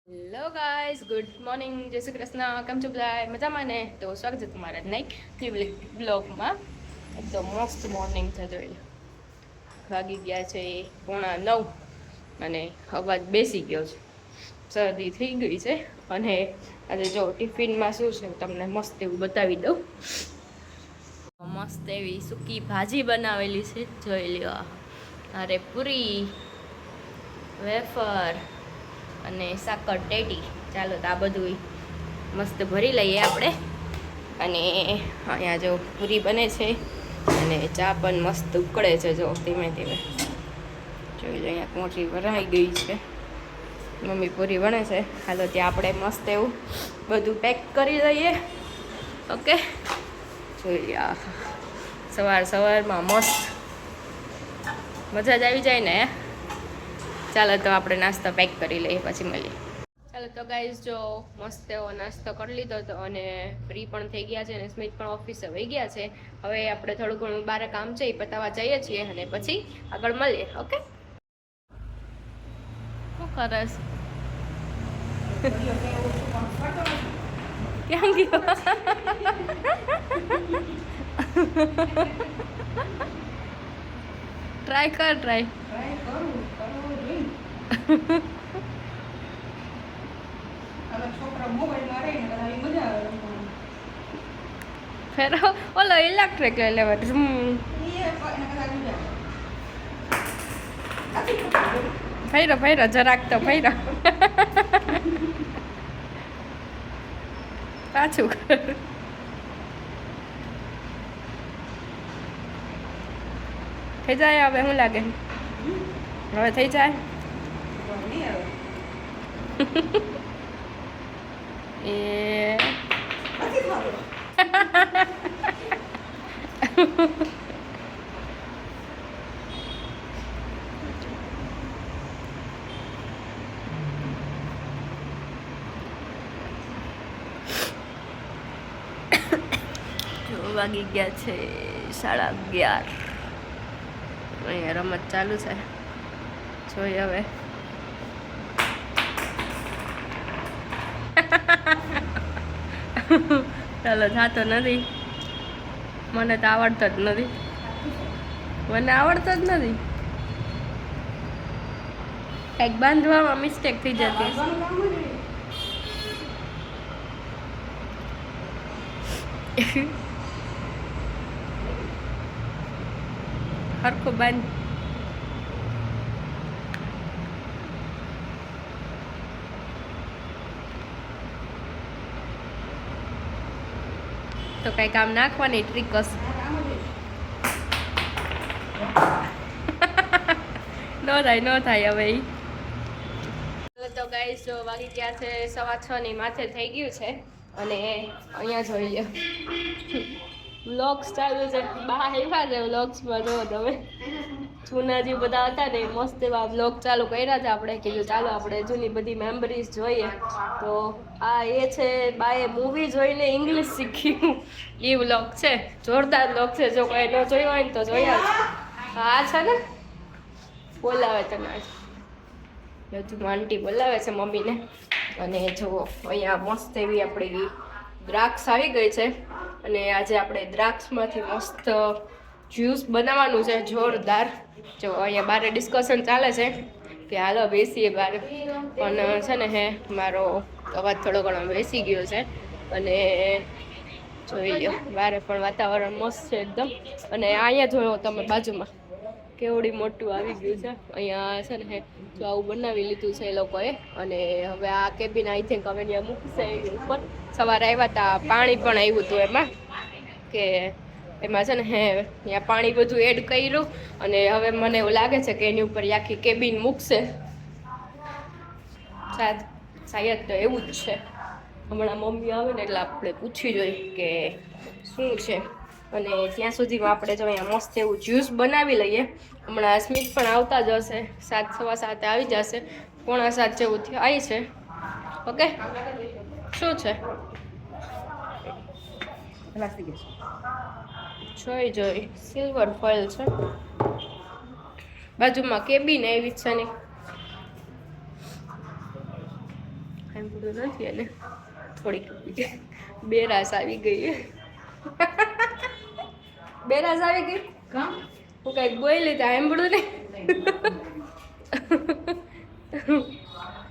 Hello guys, good morning, જય શ્રી કૃષ્ણ. કેમ છો બધા? મજામાં ને? તો સ્વાગત છે તમારા નઈ બ્લોગમાં. એકદમ મસ્ત મોર્નિંગ છે. જોઈ વાગી ગયા છે 8:45 અને અવાજ બેસી ગયો છે, શરદી થઈ ગઈ છે. અને આજે જો ટિફિનમાં શું છે તમને મસ્ત એવું બતાવી દઉં. મસ્ત એવી સૂકી ભાજી બનાવેલી છે, જોઈ લ્યો. અરે પૂરી, વેફર અને સાકર ટેટી. ચાલો તો આ બધું મસ્ત ભરી લઈએ આપણે. અને અહીંયા જો પૂરી બને છે અને ચા પણ મસ્ત ઉકળે છે. જો ધીમે ધીમે જોઈ લો, અહીંયા મોટી ભરાઈ ગઈ છે. મમ્મી પૂરી બને છે. હાલો ત્યાં આપણે મસ્ત એવું બધું પેક કરી દઈએ. ઓકે, જોઈ લો. સવારમાં મસ્ત મજા જ આવી જાય ને. ચાલો તો આપણે નાસ્તો પેક કરી લઈએ, પછી મળીએ. ચાલો તો ગાઈઝ, જો મસ્ત એવો નાસ્તો કરી લીધો હતો અને ફ્રી પણ થઈ ગયા છે અને સ્મિત પણ ઓફિસે વહી ગયા છે. હવે આપણે થોડું ઘણું બહાર કામ છે એ પતાવવા જઈએ છીએ અને પછી આગળ મળીએ. ઓકે, શું કરસ? ક્યાં ગયો? ટ્રાય કર, ટ્રાય ફેરો ઓલો ઇલેક્ટ્રિક લઈ લેવા. ફૈરો જરાક તો ફૈરો. પાછું કર. થઈ જાય હવે? શું લાગે હવે થઈ જાય? એ વાગી ગયા છે 11:30. અહીંયા રમત ચાલુ છે, જોઈએ હવે. ચાલો, થતો નથી. મને તો આવડતો જ નથી. કંઈક બાંધવામાં મિસ્ટેક થઈ જતી. હરખું બાંધ. તો કઈ કામ નાખવાની ટ્રીક હશે. ન થાય હવે. તો ગાઈસ, જો વાગી ગયા છે 6:15 ની માથે થઈ ગયું છે અને અહીંયા જોઈ લો વ્લોગ્સ ચાલુ છે. બહાર આવ્યા છે વ્લોગ્સમાં. જો તમે જૂના જે બધા હતા ને મસ્ત એવા વ્લોગ ચાલુ કર્યા હતા. આપણે કીધું ચાલો આપણે જૂની બધી મેમરીઝ જોઈએ. તો આ એ છે, બાએ મૂવી જોઈને ઇંગ્લિશ શીખ્યું એ વ્લોગ છે. જોરદાર વ્લોગ છે. જો કોઈ ન જોયો હોય ને તો જોયા જ. હા છે ને, બોલાવે તમે બધું. આંટી બોલાવે છે મમ્મીને. અને જો અહીંયા મસ્ત એવી આપણી દ્રાક્ષ આવી ગઈ છે અને આજે આપણે દ્રાક્ષમાંથી મસ્ત જ્યુસ બનાવવાનું છે, જોરદાર. જો અહીંયા બારે ડિસ્કશન ચાલે છે કે હાલો બેસીએ બારે. પણ છે ને મારો અવાજ થોડો ઘણો બેસી ગયો છે. અને જોઈ લો, બારે પણ વાતાવરણ મસ્ત છે એકદમ. અને અહીંયા જોયો તમે બાજુમાં કેવડી મોટું આવી ગયું છે. અહીંયા છે ને જો આવું બનાવી લીધું છે એ લોકોએ. અને હવે આ કેબિન આઈ થિંક હવે ત્યાં મૂકશે ઉપર. સવારે આવ્યા હતા, પાણી પણ આવ્યું હતું એમાં, કે એમાં છે ને ત્યાં પાણી બધું એડ કર્યું. અને હવે મને એવું લાગે છે કે એની ઉપર આખી કેબિન મૂકશે. શાયદ તો એવું જ છે. હમણાં મમ્મી આવે ને એટલે આપણે પૂછી જોઈએ કે શું છે. અને ત્યાં સુધીમાં આપણે જો અહીંયા મસ્ત એવું જ્યુસ બનાવી લઈએ. હમણાં સ્મિત પણ આવતા જ હશે, 7, 7:15 આવી જશે. 6:45 જેવું આવી છે. ઓકે, શું છે? જોઈ સિલ્વર ફોઇલ છે. બાજુમાં કેબિન એવી છે ને. સાંભળ્યું નથી એને થોડીક બેરાસ આવી ગઈ. બેરાસ આવી ગઈ હું કંઈક બોલી તો સાંભળ્યું નહીં.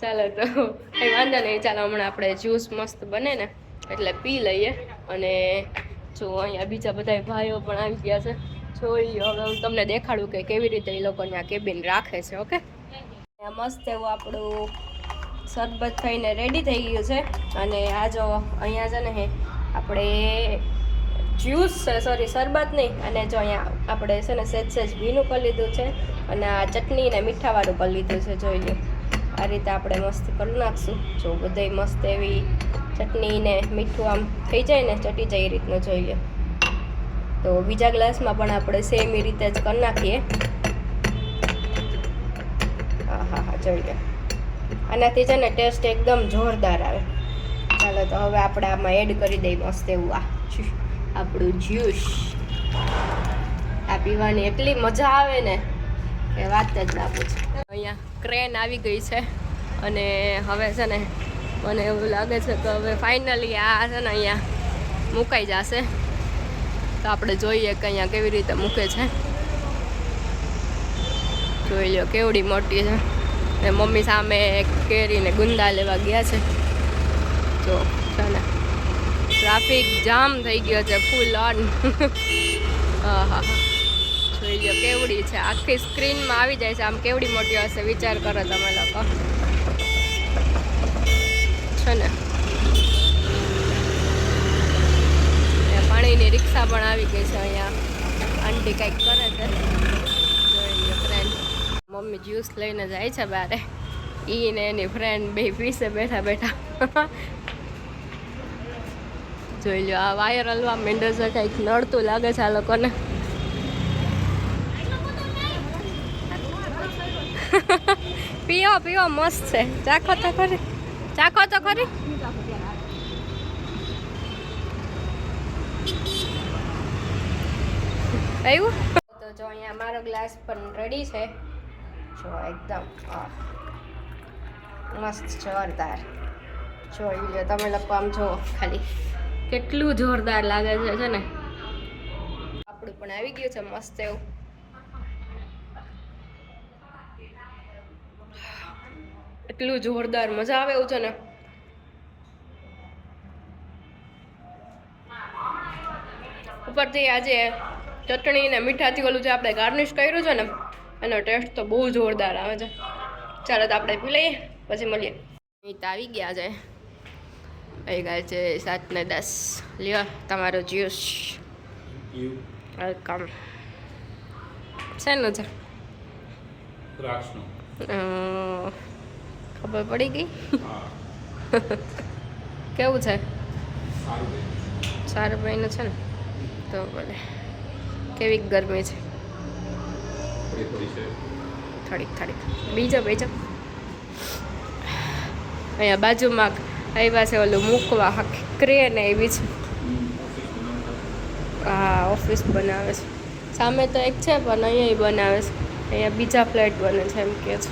ચાલો તો કંઈ વાંધો નહીં. ચાલો હમણાં આપણે જ્યુસ મસ્ત બને ને એટલે પી લઈએ. અને જો અહીંયા બીજા બધા ભાઈઓ પણ આવી ગયા છે. જોઈ હવે હું તમને દેખાડું કે કેવી રીતે એ લોકોને આ કેબિન રાખે છે. ઓકે, મસ્ત એવું આપણું શરબત થઈને રેડી થઈ ગયું છે. અને આ જો અહીંયા છે ને આપણે જ્યુસ છે, સોરી શરબત નહીં. અને જો અહીંયા આપણે છે ને સહેજ ભીનું કરી લીધું છે. અને આ ચટણી ને મીઠાવાળું કરી લીધું છે. જોઈ લો આ રીતે આપણે મસ્ત કરી નાખશું. જો બધાય મસ્ત એવી ચટણી ને મીઠું આમ થઈ જાય ને ચટી જાય એ રીતનું જોઈ લો. તો બીજા ગ્લાસમાં પણ આપણે સેમ એ રીતે જ કરી નાખીએ. હા જોઈ લો આનાથી છે ને ટેસ્ટ એકદમ જોરદાર આવે. ચાલો તો હવે આપણે આમાં એડ કરી દઈએ મસ્ત એવું આપણું જ્યુસ. આ પીવાની એટલી મજા આવે ને કે વાત જ ના પૂછો. અહીંયા ક્રેન આવી ગઈ છે અને હવે છે ને મને એવું લાગે છે કે હવે ફાઇનલી આ છે ને અહીંયા મુકાઈ જશે. તો આપણે જોઈએ કે અહીંયા કેવી રીતે મૂકે છે. જોઈ લો કેવડી મોટી છે. ને મમ્મી સામે કેરીને ગુંદા લેવા ગયા છે. જો છે ને ટ્રાફિક જામ થઈ ગયો છે ફૂલ ઓન. હા જોઈ લો કેવડી છે, આખી સ્ક્રીનમાં આવી જાય છે. આમ કેવડી મોટી હશે વિચાર કરો તમે લોકો છે ને. પાણીની રિક્ષા પણ આવી ગઈ છે. અહીંયા આંટી કંઈક કરે છે. જોઈ લો ફ્રેન્ડ મમ્મી જ્યુસ લઈને જાય છે બારે. ઈ ને એની ફ્રેન્ડ બે પીસે બેઠા બેઠા. જોઈ લો આ વાયર હલવા માંડે છે, કંઈક નડતું લાગે છે આ લોકોને. પીઓ પીઓ મસ્ત છે. ચાખો તો ખરી, ચાખો તો ખરી. આવ્યું તો જો અહીંયા મારો ગ્લાસ પણ રેડી છે. જો એકદમ મસ્ત જોરદાર. જોઈ લો તમે લોકો આમ જો ખાલી કેટલું જોરદાર લાગે છે ને. આપણું પણ આવી ગયું છે મસ્ત એવું. એટલું જોરદાર મજા આવે એવું છે ને. ઉપરથી આજે ચટણી ને મીઠાથી ઓલું જે આપણે ગાર્નિશ કર્યું છે ને એનો ટેસ્ટ તો બહુ જોરદાર આવે છે. ચાલો તો આપણે પી લઈએ પછી મળીએ. અહીં તો આવી ગયા છે, આવી ગયા છે 7:10. લ્યો તમારો જ્યુસ. વેલકમ. શેનું છે? ખબર પડી ગઈ. કેવું છે? સારું ભાઈનું છે ને તો ભલે. કેવી ગરમી છે? થોડીક. બીજો અહીંયા બાજુમાં આવ્યા છે ઓલું મૂકવા ક્રેન એવી છે. હા ઓફિસ બનાવે છે. સામે તો એક છે પણ અહીંયા બનાવે છે. અહીંયા બીજા ફ્લેટ બને છે એમ કે છે.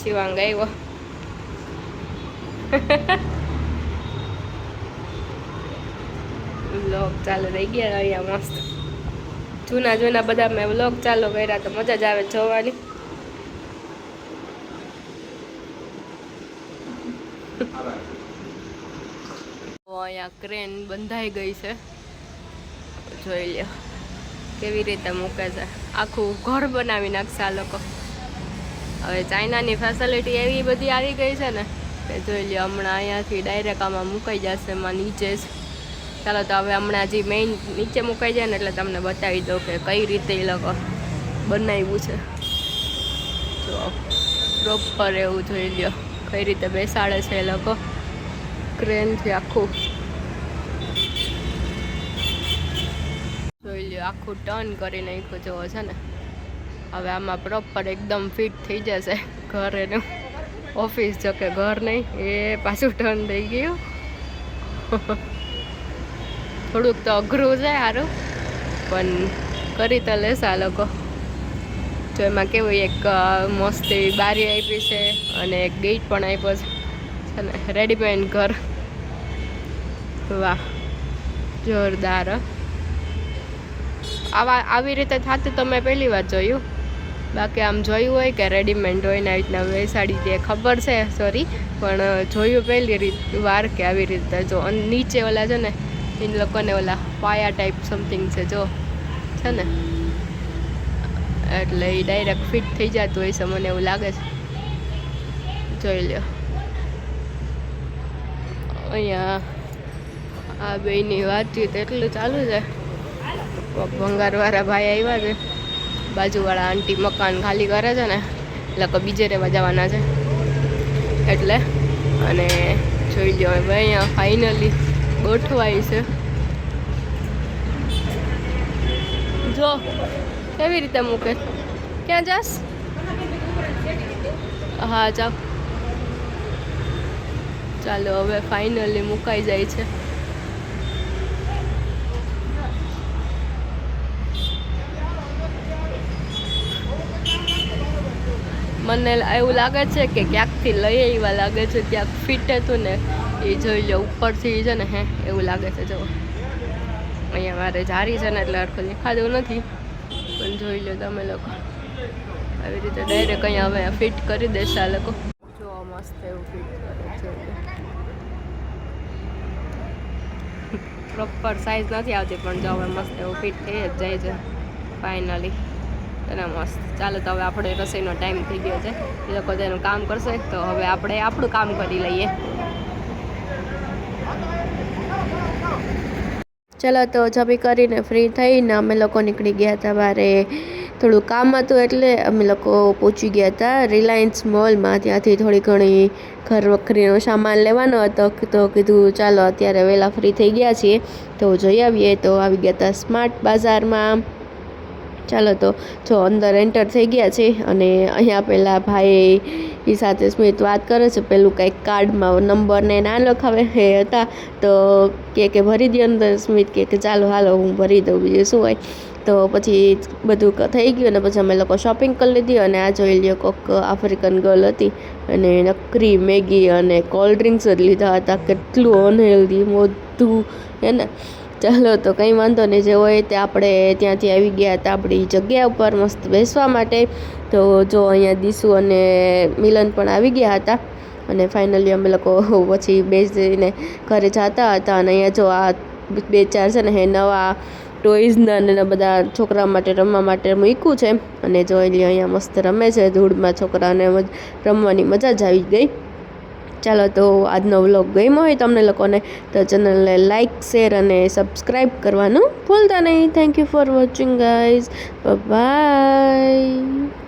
શિવાંગ આવ્યો. વ્લોગ ચાલુ રહી ગયા અહીંયા મસ્ત. જૂના બધા મેં વ્લોગ ચાલુ કર્યા તો મજા જ આવે જોવાની. અહીંયા ક્રેન બંધાઈ ગઈ છે. જોઈ લ્યો કેવી રીતે મૂકે છે. આખું ઘર બનાવી નાખશે આ લોકો. હવે ચાઇનાની ફેસિલિટી એવી બધી આવી ગઈ છે ને કે જોઈ લ્યો હમણાં અહીંયાથી ડાયરેક્ટ આમાં મુકાઈ જશે એમાં નીચે જ. ચાલો તો હવે હમણાં જે મેઇન નીચે મુકાઈ જાય ને એટલે તમને બતાવી દઉં કે કઈ રીતે એ લોકો બનાવ્યું છે. તો પ્રોપર એવું જોઈ લ્યો કઈ રીતે બેસાડે છે એ લોકો ક્રેનથી. આખું જોઈ લ્યો આખું ટર્ન કરી નાખ્યું જેવો છે ને. હવે આમાં પ્રોપર એકદમ ફિટ થઈ જશે ઘર એનું. ઓફિસ જો કે ઘર નહીં એ પાછું ટર્ન થઈ ગયું. થોડુંક તો અઘરું છે સારું પણ કરી તો લેશે આ લોકો. જો એમાં કેવું એક મસ્ત એવી બારી આપી છે અને એક ગેટ પણ આપ્યો છે ને રેડીમેડ ઘર. વાહ જોરદાર. આવી રીતે થતું તો મેં પહેલી વાર જોયું. બાકી આમ જોયું હોય કે રેડીમેડ હોય ને આવી રીતના બેસાડી દે ખબર છે સોરી, પણ જોયું પહેલી વાર કે આવી રીતે જો નીચે ઓલા છે ને એ લોકોને ઓલા પાયા ટાઈપ સમથિંગ છે જો છે ને, એટલે એ ડાયરેક્ટ ફિટ થઈ જતું હોય છે મને એવું લાગે છે. જોઈ લો અહીંયા આ બેયની વાતચીત એટલું ચાલુ છે. ભંગારવાળા ભાઈ આવ્યા છે, બાજુવાળા આંટી મકાન ખાલી કરે છે ને એટલે બીજે રહેવા જવાના છે એટલે. અને જોઈ લો હવે અહીંયા ફાઇનલી ગોઠવાય છે. જો કેવી રીતે મૂકે. ક્યાં જાસ? હા જાઓ. ચાલો હવે ફાઇનલી મુકાઈ જાય છે. મને એવું લાગે છે કે ક્યાંકથી લઈ આવ્યા લાગે છે, ક્યાંક ફિટ હતું ને એ જોઈ લો ઉપરથી છે ને હે એવું લાગે છે. જો અહીંયા મારે જારી છે ને એટલે આખું દેખાતું નથી, પણ જોઈ લો તમે લોકો આવી રીતે ડાયરેક્ટ અહીંયા હવે ફિટ કરી દેશે આ લોકો. જો મસ્ત એવું ફિટ કરે છે. પ્રોપર સાઇઝ નથી આવતી પણ જો હવે મસ્ત એવું ફિટ થઈ જ જાય છે ફાઇનલી. અને મસ્ત. ચાલો તો હવે આપણે રસોઈનો ટાઈમ થઈ ગયો છે, એ લોકો તેનું કામ કરશે તો હવે આપણે આપણું કામ કરી લઈએ. ચલો તો જમી કરીને ફ્રી થઈને અમે લોકો નીકળી ગયા હતા બહારે. થોડું કામ હતું એટલે અમે લોકો પહોંચી ગયા હતા રિલાયન્સ મોલમાં. ત્યાંથી થોડી ઘણી ઘર વખરીનો સામાન લેવાનો હતો તો કીધું ચાલો અત્યારે વહેલા ફ્રી થઈ ગયા છીએ તો જઈ આવીએ. તો આવી ગયા હતા સ્માર્ટ બજારમાં. ચાલો તો જો અંદર એન્ટર થઈ ગયા છે અને અહીંયા પેલા ભાઈ સાથે સ્મિત વાત કરે છે. પેલું કંઈક કાર્ડમાં નંબર ને ના લખાવે એ હતા તો કે ભરી દે અંદર. સ્મિત કે ચાલો હાલો હું ભરી દઉં, બીજું શું હોય. તો પછી બધું થઈ ગયું અને પછી અમે લોકો શોપિંગ કરી લીધી. અને આ જોઈ લ્યો કોક આફ્રિકન ગર્લ હતી અને નકરી મેગી અને કોલ્ડ ડ્રિંક્સ જ લીધા હતા. કેટલું અનહેલ્ધી બધું હે ને. ચાલો તો કંઈ વાંધો નહીં, જે હોય તે આપણે ત્યાંથી આવી ગયા હતા આપણી જગ્યા ઉપર મસ્ત બેસવા માટે. તો જો અહીંયા દીસુ અને મિલન પણ આવી ગયા હતા અને ફાઇનલી અમે લોકો પછી બેસીને ઘરે જતા હતા. અને અહીંયા જો આ 2-4 છે ને હે નવા ટોયઝના ને બધા છોકરા માટે રમવા માટે મૂક્યું છે. અને જોઈ લો અહીંયા મસ્ત રમે છે ધૂળમાં, છોકરાને રમવાની મજા જ આવી ગઈ. ચાલો તો આજનો વ્લોગ ગમ્યો હોય તમને લોકોને તો ચેનલને લાઇક, શેર અને સબસ્ક્રાઈબ કરવાનું ભૂલતા નહીં. Thank you for watching guys. By.